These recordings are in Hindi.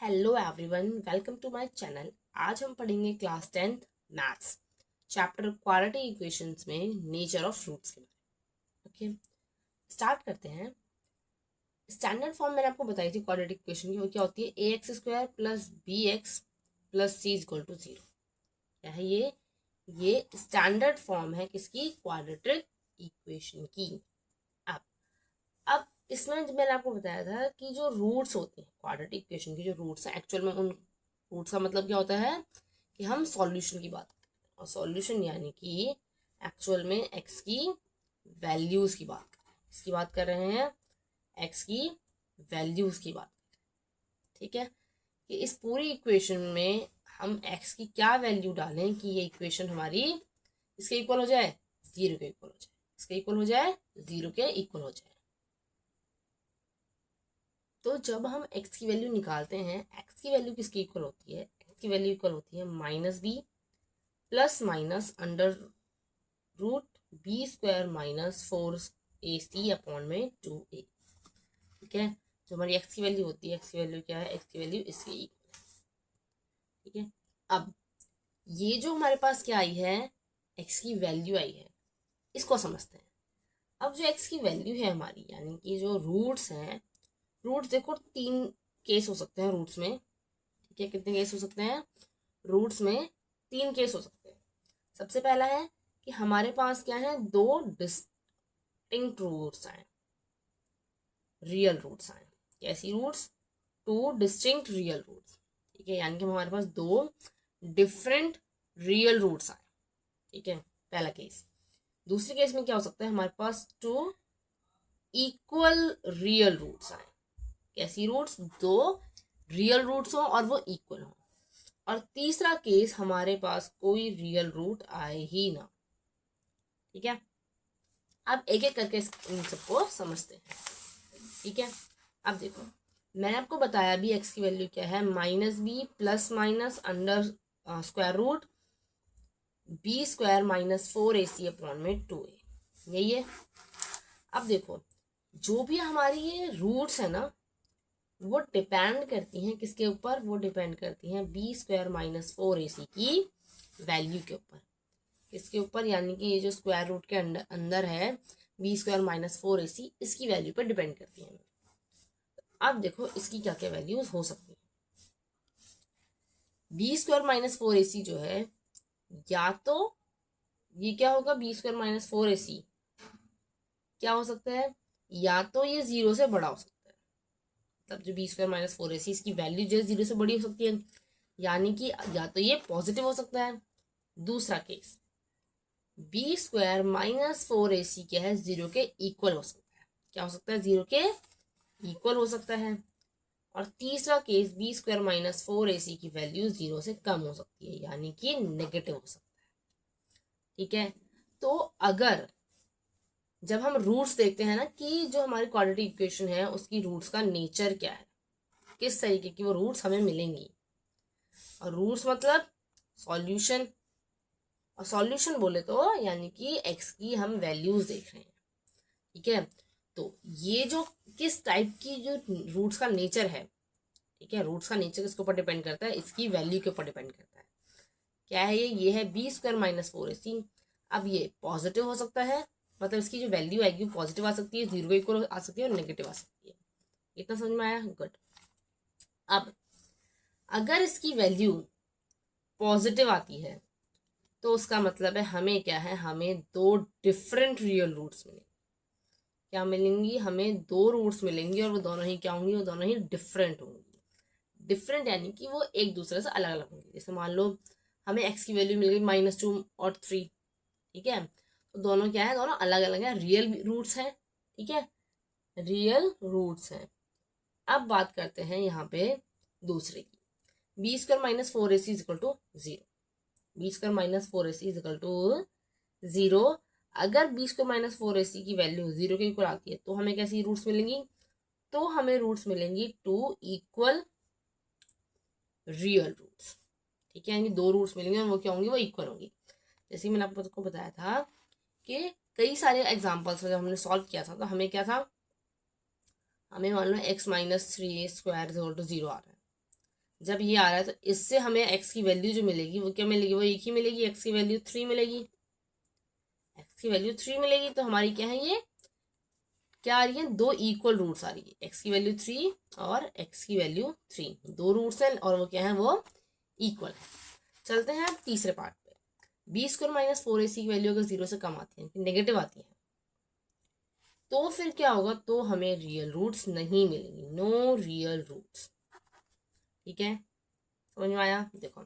Hello everyone, welcome to my channel. आज हम पढ़ेंगे class 10th maths chapter quadratic equations में नेचर ऑफ फ्रूट्स के बारे में। ओके, स्टार्ट करते हैं। स्टैंडर्ड फॉर्म मैंने आपको बताई थी क्वाड्रेटिक इक्वेशन की, वो क्या होती है? A x square plus b x plus c equal to 0। क्या है ये स्टैंडर्ड फॉर्म है किसकी? क्वाड्रेटिक इक्वेशन की। अब इसमें मैंने आपको बताया था कि जो रूट्स होते हैं क्वाड्रेटिक इक्वेशन की, जो रूट्स हैं एक्चुअल में उन रूट्स का मतलब क्या होता है कि हम सॉल्यूशन की बात करते हैं। और सॉल्यूशन यानी कि एक्चुअल में एक्स की वैल्यूज की बात कर रहे हैं। इसकी बात कर रहे हैं, एक्स की वैल्यूज की बात। ठीक है, कि इस पूरी इक्वेशन में हम एक्स की क्या वैल्यू डालें कि ये इक्वेशन हमारी इसके इक्वल हो जाए, 0 के इक्वल हो जाए, इसके इक्वल हो जाए, 0 के इक्वल हो जाए। तो जब हम x की वैल्यू निकालते हैं, x की वैल्यू किसकी इक्वल होती है? x की वैल्यू इक्वल होती है -b plus minus under root b square minus 4ac upon में 2a। ठीक है, जो हमारी x की वैल्यू होती है, x की वैल्यू क्या है? x की वैल्यू इसके इक्वल है। ठीक है, अब ये जो हमारे पास क्या आई है, x की वैल्यू आई है, इसको समझते हैं। अब जो x की वैल्यू है हमारी, यानी कि जो रूट्स हैं, रूट्स देखो 3 केस हो सकते हैं रूट्स में। ठीक है, कितने केस हो सकते हैं रूट्स में? 3 केस हो सकते हैं। सबसे पहला है कि हमारे पास क्या है, 2 डिस्टिंक्ट रूट्स आए, रियल रूट्स आए। कैसी रूट्स? 2 distinct real roots. ठीक है, यानी कि हमारे पास 2 डिफरेंट रियल रूट्स आए। ठीक है, पहला केस। दूसरे केस में क्या हो सकता है, हमारे पास 2 इक्वल रियल रूट्स आए। कैसी रूट्स? 2 रियल रूट्स हो और वो इक्वल हो। और तीसरा केस, हमारे पास कोई रियल रूट आए ही ना। ठीक है, अब एक एक करके इन सबको समझते हैं। ठीक है, अब देखो, मैंने आपको बताया भी एक्स की वैल्यू क्या है, -b plus minus under square root b square minus 4ac upon में 2a, यही है। अब देखो, जो भी हमारी ये रूट्स है ना, वो डिपेंड करती हैं किसके ऊपर? वो डिपेंड करती हैं बी स्क्वायर माइनस 4ac की वैल्यू के ऊपर। किसके ऊपर? यानी कि ये जो स्क्वायर रूट के अंदर है बी स्क्वायर माइनस 4ac, इसकी वैल्यू पर डिपेंड करती है। अब देखो इसकी क्या क्या वैल्यूज हो सकती है। बी स्क्वायर माइनस 4ac जो है, या तो ये क्या होगा, बी स्क्वायर माइनस 4ac क्या हो सकता है, या तो ये 0 से बड़ा हो सकता है। मतलब जो बी स्क्वायर माइनस 4ac, इसकी वैल्यू जो है 0 से बड़ी हो सकती है, यानी कि या तो ये पॉजिटिव हो सकता है। दूसरा case, B square minus 4ac क्या है, 0 के इक्वल हो सकता है। क्या हो सकता है? 0 के इक्वल हो सकता है। और तीसरा case, B square minus 4ac की वैल्यू 0 से कम हो सकती है, यानी कि नेगेटिव हो सकता है। ठीक है, तो अगर जब हम रूट्स देखते हैं ना कि जो हमारी क्वाड्रेटिक इक्वेशन है उसकी रूट्स का नेचर क्या है, किस तरीके की वो रूट्स हमें मिलेंगी। और रूट्स मतलब सॉल्यूशन, और सॉल्यूशन बोले तो यानी कि एक्स की हम वैल्यूज देख रहे हैं। ठीक है, तो ये जो किस टाइप की जो रूट्स का नेचर है, ठीक है, रूट्स का नेचर किसके ऊपर डिपेंड करता है? इसकी वैल्यू के ऊपर डिपेंड करता है। क्या है ये है बी स्क्वायर माइनस 4ac। अब ये पॉजिटिव हो सकता है, मतलब इसकी जो वैल्यू आएगी पॉजिटिव आ सकती है, 0 के इक्वल आ सकती है, और नेगेटिव आ सकती है। इतना समझ में आया? गुड। अब अगर इसकी वैल्यू पॉजिटिव आती है तो उसका मतलब है हमें क्या है, हमें 2 डिफरेंट रियल रूट्स मिलेंगे। क्या मिलेंगी? हमें 2 रूट्स मिलेंगी, और वो दोनों ही क्या होंगी? वो दोनों ही डिफरेंट होंगी। डिफरेंट यानी कि वो एक दूसरे से अलग अलग होंगी। जैसे मान लो हमें एक्स की वैल्यू मिल गई -2 और 3। ठीक है, तो दोनों क्या है? दोनों अलग अलग है, रियल रूट्स हैं। ठीक है, रियल रूट्स हैं। अब बात करते हैं यहाँ पे दूसरे की, b square minus 4ac equal to 0। B square minus 4ac equal to 0। अगर बी स्क्वायर माइनस 4ac की वैल्यू 0 के इक्वल आती है तो हमें कैसी रूट्स मिलेंगी? तो हमें रूट्स मिलेंगी 2 इक्वल रियल रूट्स। ठीक है, यानी 2 रूट्स मिलेंगे और वो क्या होंगी? वो इक्वल होंगी। जैसे मैंने आपको बताया था कि कई सारे एग्जाम्पल्स जब हमने सॉल्व किया था तो हमें क्या था, हमें मान लो x minus 3a square equal to 0 आ रहा है। जब ये आ रहा है तो इससे हमें एक्स की वैल्यू जो मिलेगी वो क्या मिलेगी, वो एक ही मिलेगी, एक्स की वैल्यू 3 मिलेगी। एक्स की वैल्यू 3 मिलेगी तो हमारी क्या है, ये क्या आ रही है, दो इक्वल रूट्स आ रही है, एक्स की वैल्यू 3 और एक्स की वैल्यू 3, दो रूट्स हैं और वो क्या है, वो इक्वल है। चलते हैं अब तीसरे पार्ट पे। बी स्क्वायर माइनस 4ac की वैल्यू अगर 0 से कम आती है, नेगेटिव आती है, तो फिर क्या होगा, तो हमें रियल रूट्स नहीं मिलेंगी, नो रियल रूट्स। ठीक है, समझ में आया? देखो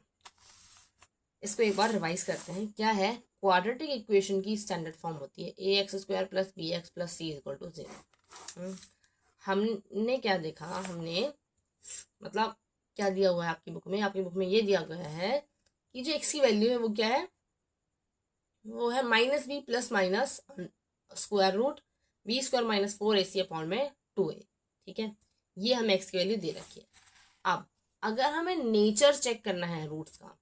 इसको एक बार रिवाइज करते हैं। क्या है, क्वाड्रेटिक इक्वेशन की स्टैंडर्ड फॉर्म होती है a x square plus b x plus c equal to 0। हमने क्या देखा, हमने मतलब क्या दिया हुआ है आपकी बुक में, आपकी बुक में ये दिया गया है कि जो एक्स की वैल्यू है वो क्या है, वो है minus b plus minus square root b square minus 4ac upon में 2a। ठीक है, ये हमें एक्स की वैल्यू दे रखी है। अब अगर हमें नेचर चेक करना है रूट्स का,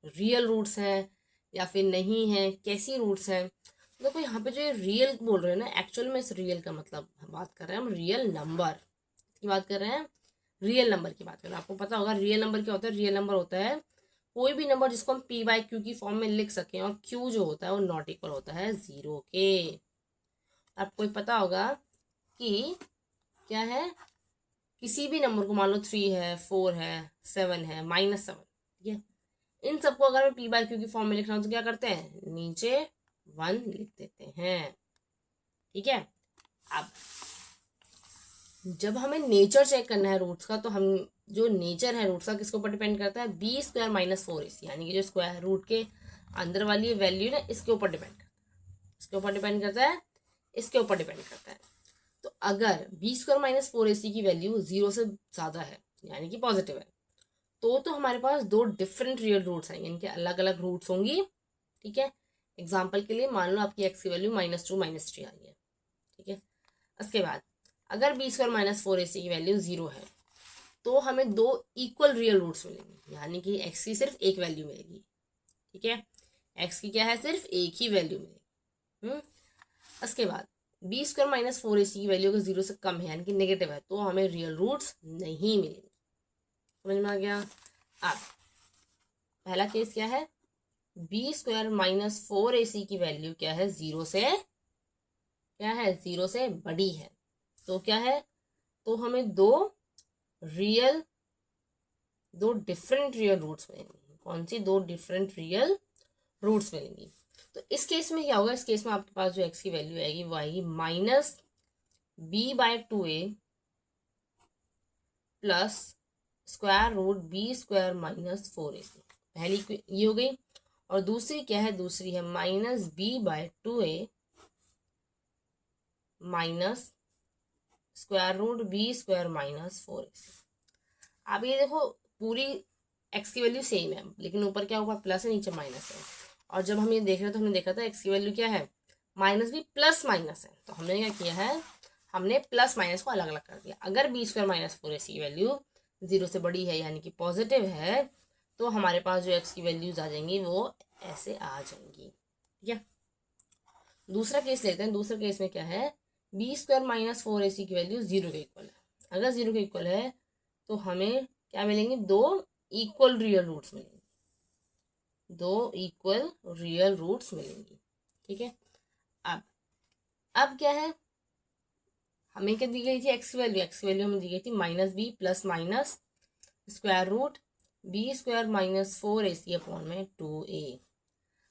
रियल रूट्स हैं या फिर नहीं है, कैसी रूट्स हैं, देखो यहाँ पे जो ये रियल बोल रहे हैं ना, एक्चुअल में इस रियल का मतलब बात कर रहे हैं हम रियल नंबर की बात कर रहे हैं, रियल नंबर की बात कर रहे हैं। आपको पता होगा रियल नंबर क्या होता है, रियल नंबर होता है कोई भी नंबर जिसको हम p बाई क्यू की फॉर्म में लिख सकें और q जो होता है वो नॉट इक्वल होता है 0 के। आपको पता होगा कि क्या है, किसी भी नंबर को मान लो 3 है, 4 है, 7 है, -7, ठीक है, इन सबको अगर मैं p बाई क्यू की फॉर्म में लिखना हो तो क्या करते हैं, नीचे 1 लिख देते हैं। ठीक है, अब जब हमें नेचर चेक करना है रूट्स का, तो हम जो नेचर है रूट्स का किसके ऊपर डिपेंड करता है, बी स्क्वायर माइनस 4ac, यानी कि जो स्क्वायर रूट के अंदर वाली वैल्यू ना, इसके ऊपर डिपेंड करता है, इसके ऊपर डिपेंड करता है, इसके ऊपर डिपेंड करता है। तो अगर बी स्क्वायर माइनस 4ac की वैल्यू 0 से ज़्यादा है, यानी कि पॉजिटिव है, तो हमारे पास दो डिफरेंट रियल रूट्स आएंगे, इनके अलग अलग रूट्स होंगी। ठीक है, एग्जाम्पल के लिए मान लो आपकी एक्स की वैल्यू -2 -3 आ रही है। ठीक है, उसके बाद अगर बी स्क्वायर माइनस 4ac की वैल्यू 0 है, तो हमें दो इक्वल रियल रूट्स मिलेंगे, यानी कि एक्स की सिर्फ एक वैल्यू मिलेगी। ठीक है, एक्स की क्या है, सिर्फ एक ही वैल्यू मिलेगी। उसके बाद बी स्क्वायर माइनस 4ac की वैल्यू अगर 0 से कम है, यानी कि नेगेटिव है, तो हमें रियल रूट्स नहीं मिलेंगे। समझ में आ गया? अब पहला केस क्या है, बी स्क्वायर माइनस 4ac की वैल्यू क्या है, 0 से क्या है, 0 से बड़ी है, तो क्या है, तो हमें रियल दो डिफरेंट रियल रूट्स मिलेंगी। कौन सी दो डिफरेंट रियल रूट्स मिलेंगी? तो इस केस में क्या होगा, इस केस में आपके पास जो एक्स की वैल्यू आएगी वो आएगी -b/2a plus square root b square minus 4ac। पहली ये हो गई, और दूसरी क्या है, दूसरी है -b/2a minus square root b square minus 4ac। अब ये देखो पूरी एक्स की वैल्यू सेम है, लेकिन ऊपर क्या हुआ, प्लस है, नीचे माइनस है। और जब हम ये देख रहे थे, हमने देखा था एक्स की वैल्यू क्या है, माइनस भी प्लस माइनस है, तो हमने क्या किया है, हमने प्लस माइनस को अलग अलग कर दिया। अगर बी स्क्वायर माइनस 4ac की वैल्यू 0 से बड़ी है, यानी कि पॉजिटिव है, तो हमारे पास जो एक्स की वैल्यूज आ जाएंगी वो ऐसे आ जाएंगी। ठीक है, दूसरा केस लेते हैं। दूसरा केस में क्या है, बी स्क्वायर माइनस 4ac की वैल्यू 0 के इक्वल है। अगर 0 के इक्वल है तो हमें क्या मिलेंगे, दो इक्वल रियल रूट्स मिलेंगे, दो इक्वल रियल रूट्स मिलेंगी। ठीक है, अब क्या है, हमें क्या दी गई थी, एक्स की वैल्यू, एक्स की वैल्यू हमें दी गई थी -b plus minus square root b square minus 4ac upon में 2a।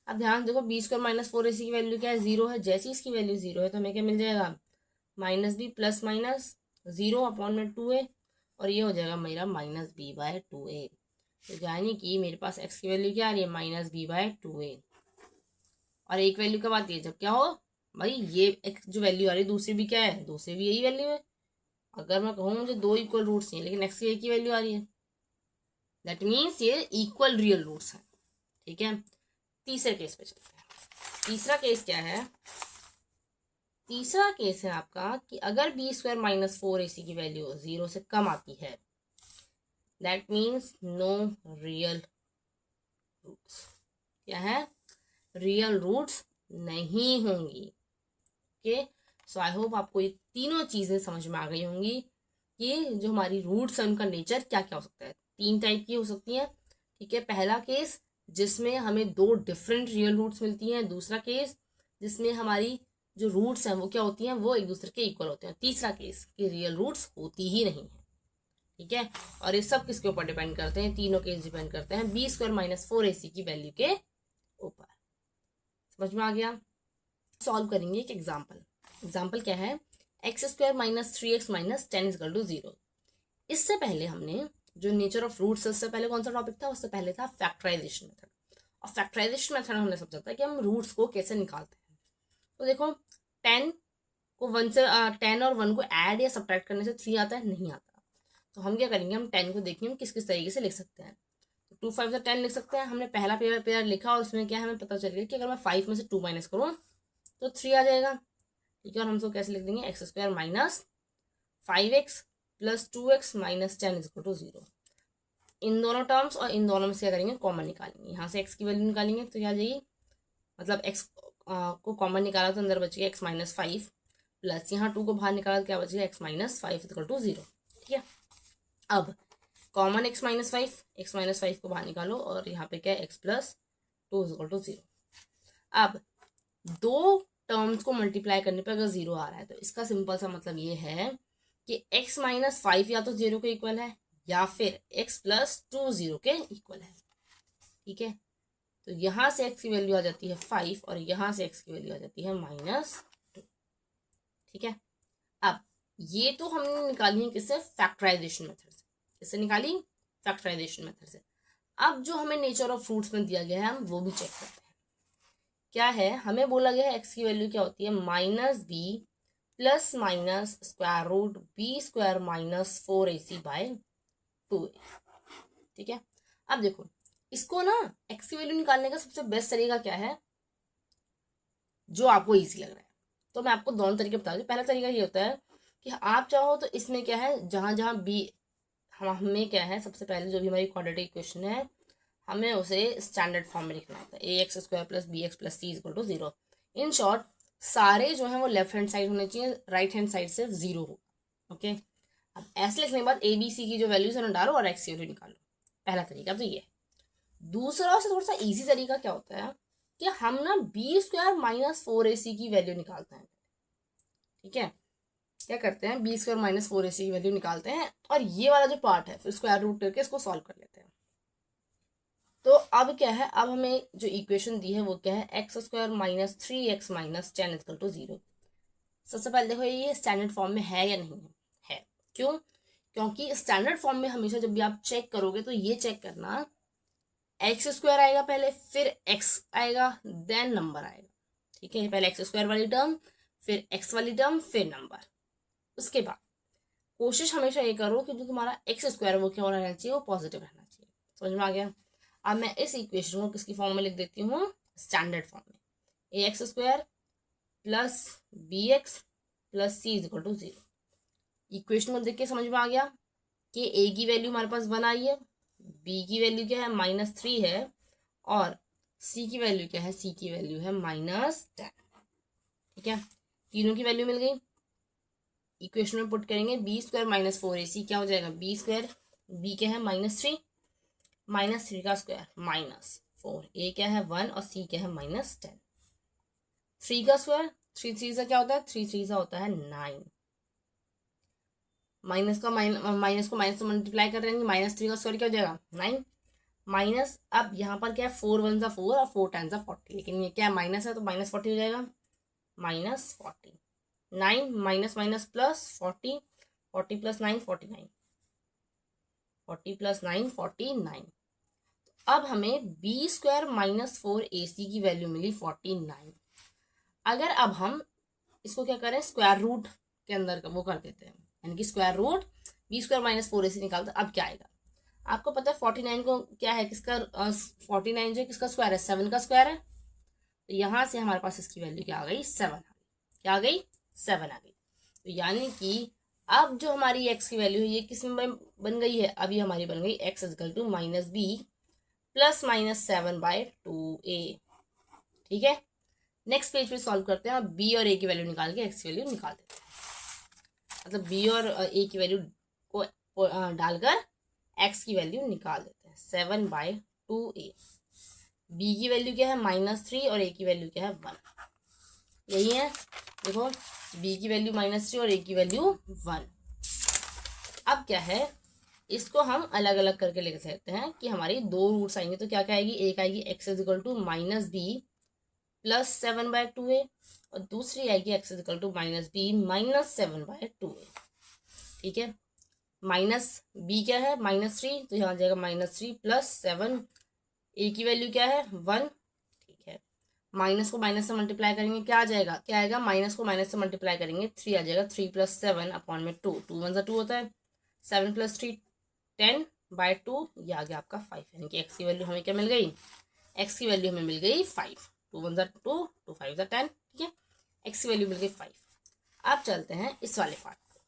अब ध्यान देखो, बी स्क्वायर माइनस 4ac की वैल्यू क्या है, 0 है, जैसी इसकी वैल्यू 0 है तो हमें क्या मिल जाएगा, -b प्लस माइनस 0 अपॉन में 2a, और ये हो जाएगा मेरा -b/2a। तो यानी कि मेरे पास x की वैल्यू क्या आ रही है, -b/2a, और एक वैल्यू कब आती है, जब क्या हो भाई, ये x जो वैल्यू आ रही है दूसरी भी क्या है, दूसरी भी यही वैल्यू है। अगर मैं कहूँ मुझे दो इक्वल रूट्स नहीं, लेकिन x की एक ही वैल्यू आ रही है, दैट मीन्स ये इक्वल रियल रूट्स हैं। ठीक है, तीसरे केस पे चलते हैं। तीसरा केस क्या है, तीसरा केस है आपका कि अगर बी स्क्वायर माइनस 4ac की वैल्यू 0 से कम आती है, that means no real roots. क्या है, रियल रूट्स नहीं होंगी। ओके, सो आई होप आपको ये तीनों चीजें समझ में आ गई होंगी कि जो हमारी रूट्स है उनका नेचर क्या क्या हो सकता है। तीन टाइप की हो सकती हैं, ठीक है। पहला केस जिसमें हमें दो डिफरेंट रियल रूट्स मिलती हैं, दूसरा केस जिसमें हमारी जो रूट्स हैं वो क्या होती हैं, वो एक दूसरे के इक्वल होते हैं, तीसरा केस कि रियल रूट्स होती ही नहीं है, ठीक है। और ये सब किसके ऊपर डिपेंड करते हैं, तीनों केस डिपेंड करते हैं बी स्क्वायर माइनस 4ac की वैल्यू के ऊपर। समझ में आ गया। सॉल्व करेंगे एक एग्जाम्पल क्या है, x square minus 3x minus 10 equal to 0। इससे पहले हमने जो नेचर ऑफ रूट्स, उससे पहले कौन सा टॉपिक था, उससे पहले था फैक्टराइजेशन मेथड। और फैक्टराइजेशन मेथड हमने समझा था कि हम रूट्स को कैसे निकालते हैं। तो देखो 10 को 1 से 10 और 1 को ऐड या सब्ट्रैक्ट करने से 3 आता है, नहीं आता। तो हम क्या करेंगे, हम 10 को देखेंगे हम किस किस तरीके से लिख सकते हैं। तो 2 5 से 10 लिख सकते हैं। हमने पहला पेयर लिखा और उसमें क्या हमें पता चल गया कि अगर मैं 5 में से 2 माइनस करूँ तो 3 आ जाएगा, ठीक है। और हम इसको कैसे लिख देंगे, x square minus 5x plus 2x minus 10 is equal to 0। इन दोनों टर्म्स और इन दोनों में से क्या करेंगे, कॉमन निकालेंगे। यहाँ से x की वैल्यू निकालेंगे तो क्या आ जाएगी, मतलब x को कॉमन निकाला तो अंदर बचेगा x माइनस 5 प्लस यहाँ 2 को बाहर निकाला तो क्या बचेगा x माइनस 5 इक्वल टू 0, ठीक है। अब कॉमन x माइनस 5 को बाहर निकालो और यहाँ पे क्या है x प्लस 2 इक्वल टू 0। अब दो टर्म्स को मल्टीप्लाई करने पर अगर 0 आ रहा है तो इसका सिंपल सा मतलब ये है कि x माइनस 5 या तो 0 के इक्वल है या फिर x प्लस 2 0 के इक्वल है, ठीक है। तो यहाँ से x की वैल्यू आ जाती है 5 और यहाँ से x की वैल्यू आ जाती है -2, ठीक है। अब ये तो हमने निकाली है किससे, फैक्टराइजेशन मेथड से। किससे निकाली, फैक्टराइजेशन मेथड से। अब जो हमें नेचर ऑफ फ्रूट्स में दिया गया है हम वो भी चेक करते हैं। क्या है, हमें बोला गया है x की वैल्यू क्या होती है, -b plus minus square root b square minus 4ac by 2a, ठीक है। अब देखो इसको ना x की वैल्यू निकालने का सबसे बेस्ट तरीका क्या है, जो आपको इजी लग रहा है। तो मैं आपको दोनों तरीके बता दूं। पहला तरीका ये होता है कि आप चाहो तो इसमें क्या है, जहां जहां b हमें क्या है, सबसे पहले जो भी हमारी क्वाड्रेटिक इक्वेशन है हमें उसे स्टैंडर्ड फॉर्म में लिखना होता है, ax square plus b x plus c equal to 0। In short सारे जो है वो लेफ्ट हैंड साइड होने चाहिए, राइट हैंड साइड से 0 हो, ओके। अब ऐसे लिखने के बाद ए बी सी की जो वैल्यूज है डालो और एक्स की वैल्यू निकालो। पहला तरीका तो ये है। दूसरा से थोड़ा सा इजी तरीका क्या होता है कि हम ना बी स्क्वायर माइनस 4ac की वैल्यू निकालते हैं, ठीक है। क्या करते हैं, बी स्क्वायर माइनस 4ac की वैल्यू निकालते हैं और ये वाला जो पार्ट है फिर स्क्वायर रूट करके इसको सॉल्व कर लेते हैं। तो अब क्या है, अब हमें जो इक्वेशन दी है वो क्या है, x square minus 3x minus 10 equal to 0। सबसे पहले देखो ये स्टैंडर्ड फॉर्म में है या नहीं है, क्यों, क्योंकि स्टैंडर्ड फॉर्म में हमेशा जब भी आप चेक करोगे तो ये चेक करना एक्स स्क्वायर आएगा पहले, फिर एक्स आएगा, देन नंबर आएगा, ठीक है। पहले एक्स स्क्वायर वाली टर्म, फिर एक्स वाली टर्म, फिर नंबर। उसके बाद कोशिश हमेशा ये करो कि जो तुम्हारा एक्स स्क्वायर है वो क्या रहना चाहिए, वो पॉजिटिव रहना चाहिए। समझ में आ गया। अब मैं इस इक्वेशन को किसकी फॉर्म में लिख देती हूँ, स्टैंडर्ड फॉर्म में, a x square plus b x plus c equal to 0। Equation को देख के समझ में आ गया कि ए की वैल्यू हमारे पास 1 आई है, बी की वैल्यू क्या है -3 है और सी की वैल्यू क्या है, सी की वैल्यू है -10, ठीक है। तीनों की वैल्यू मिल गई। इक्वेशन में पुट करेंगे बी स्क्वायर माइनस 4ac क्या हो जाएगा, बी स्क्वायर, बी क्या है -3, -3 का स्क्वायर -4, ए क्या है 1 और सी क्या है -10। 3 का स्क्वायर, 3 3 से क्या होता है, 3 3 से होता है 9। माइनस को माइनस से मल्टीप्लाई कर रहे हैं, -3 का स्क्वायर क्या हो जाएगा 9 माइनस, अब यहाँ पर क्या है 4 1 सा 4 और 4 10 सा 40, लेकिन ये क्या है माइनस है तो -40 हो जाएगा, -40। 9 minus minus plus 40, 40 plus 9 49, 40 plus 9 49। अब हमें बी स्क्वायर माइनस 4ac की वैल्यू मिली 49। अगर अब हम इसको क्या करें, स्क्वायर रूट के अंदर वो कर देते हैं, यानी कि square root b square minus 4ac निकालते हैं। अब क्या आएगा, आपको पता है 49 को क्या है, किसका 49 जो है किसका स्क्वायर है, 7 का स्क्वायर है। तो यहाँ से हमारे पास इसकी वैल्यू क्या आ गई, 7 आ गई। क्या आ गई, 7 आ गई। तो यानी कि अब जो हमारी x की वैल्यू है ये किस में बन गई है, अभी हमारी बन गई x equal to -b plus -7/2a, ठीक है। नेक्स्ट पेज पे सॉल्व करते हैं, b और a की वैल्यू निकाल के x की वैल्यू निकाल देते हैं। मतलब b और a की वैल्यू को डालकर एक्स की वैल्यू निकाल देते हैं 7/2a। बी की वैल्यू क्या है -3 और ए की वैल्यू क्या है 1। यही है, देखो बी की वैल्यू -3 और ए की वैल्यू 1। अब क्या है, इसको हम अलग अलग करके लिख सकते हैं कि हमारी दो रूट्स आएंगे तो क्या क्या आएगी, एक आएगी x equal to -b plus 7/2a और दूसरी आएगी x equal to -b minus 7/2a। ठीक है, माइनस b क्या है -3 तो यहाँ आ जाएगा -3 प्लस 7, a की वैल्यू क्या है 1। ठीक है, माइनस को माइनस से मल्टीप्लाई करेंगे क्या आ जाएगा, क्या आएगा, माइनस को माइनस से मल्टीप्लाई करेंगे 3 आ जाएगा, 3 + 7 अपॉन में 2, 2 × 1 = 2 होता है, 7 + 3 10/2, ये आ गया आपका 5। यानी कि x की वैल्यू हमें क्या मिल गई, x की वैल्यू हमें मिल गई 5। 2 × 1 = 2, 2 × 5 = 10। ठीक है, x की वैल्यू मिल गई 5। अब चलते हैं इस वाले पार्ट को,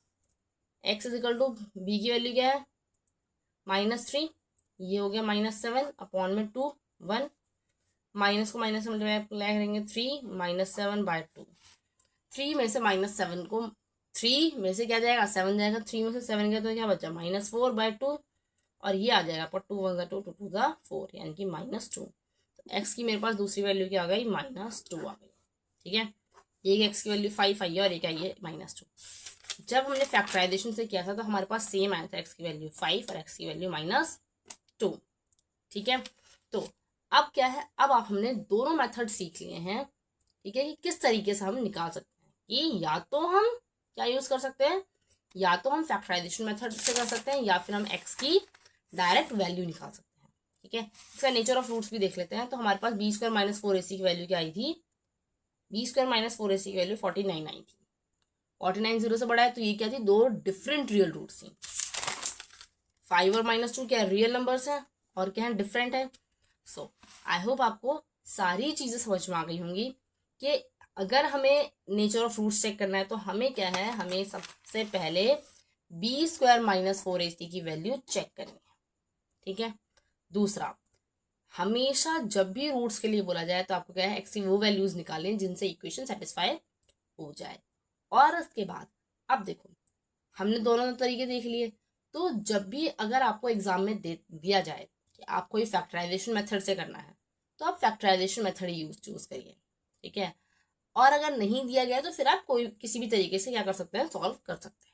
x इजिकल टू b की वैल्यू क्या है -3, ये हो गया -7 अपॉन में 2 1, माइनस को माइनस से मल्टीप्लाई करेंगे 3 - 7/2। 3 में से -7 को, 3 में से क्या जाएगा 7 जाएगा, 3 में से 7 गया तो क्या बचा -4/2 और ये आ जाएगा पर 2 × 1 = 2, 2 × 2 = 4 यानी कि -2। तो x की मेरे पास दूसरी वैल्यू क्या आ गई -2 आ गई। ठीक है, ये x की वैल्यू 5 आई है और एक आई है -2। जब हमने फैक्टराइजेशन से किया था तो हमारे पास सेम आया था, x की वैल्यू 5 और x की वैल्यू -2। ठीक है, तो अब क्या है, अब आप हमने दोनों मेथड सीख लिए हैं। ठीक है, कि किस तरीके से हम निकाल सकते हैं, कि या तो हम क्या यूज कर सकते हैं, या तो हम फैक्टराइजेशन मेथड से कर सकते हैं या फिर हम x की डायरेक्ट वैल्यू निकाल सकते हैं। ठीक है, इसका नेचर ऑफ रूट्स भी देख लेते हैं। तो हमारे पास b² - 4ac की वैल्यू क्या आई थी, b² - 4ac की वैल्यू 49 आई थी। 49 0 से बड़ा है तो ये क्या थी, दो डिफरेंट रियल रूट्स थी। 5 और -2 क्या रियल नंबर्स हैं और क्या है डिफरेंट है। सो आई होप आपको सारी चीजें समझ में आ गई होंगी कि अगर हमें नेचर ऑफ रूट्स चेक करना है तो हमें क्या है, हमें सबसे पहले b² - 4ac की वैल्यू चेक करनी है। ठीक है, दूसरा, हमेशा जब भी रूट्स के लिए बोला जाए तो आपको क्या है, x की वो वैल्यूज निकालें जिनसे इक्वेशन सेटिस्फाई हो जाए। और उसके बाद अब देखो, हमने दोनों तरीके देख लिए, तो जब भी अगर आपको एग्जाम में दिया जाए कि आपको ये फैक्टराइजेशन मेथड से करना है तो आप फैक्टराइजेशन मेथड ही चूज करिए। ठीक है, और अगर नहीं दिया गया तो फिर आप कोई किसी भी तरीके से क्या कर सकते हैं, सॉल्व कर सकते हैं।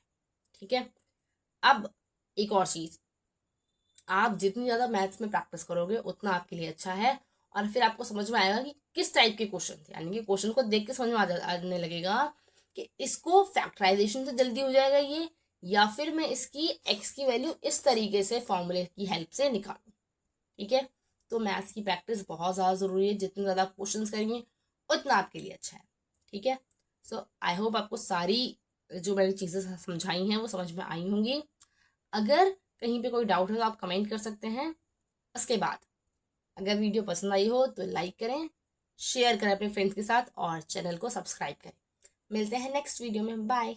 ठीक है, अब एक और चीज, आप जितनी ज्यादा मैथ्स में प्रैक्टिस करोगे उतना आपके लिए अच्छा है, और फिर आपको समझ में आएगा कि किस टाइप के क्वेश्चन थे, यानी कि क्वेश्चन को देख के समझ में आने लगेगा कि इसको फैक्टराइजेशन से जल्दी हो जाएगा ये, या फिर मैं इसकी x की वैल्यू इस तरीके से फॉर्मूले की हेल्प से निकालूं। ठीक है, तो मैथ्स की प्रैक्टिस बहुत ज़्यादा ज़रूरी है, जितने ज़्यादा क्वेश्चंस करेंगे उतना आपके लिए अच्छा है। ठीक है, सो आई होप आपको सारी जो मैंने चीज़ें समझाई हैं वो समझ में आई होंगी। अगर कहीं पे कोई डाउट है तो आप कमेंट कर सकते हैं। उसके बाद अगर वीडियो पसंद आई हो तो लाइक करें, शेयर करें अपने फ्रेंड्स के साथ और चैनल को सब्सक्राइब करें। मिलते हैं नेक्स्ट वीडियो में, बाय।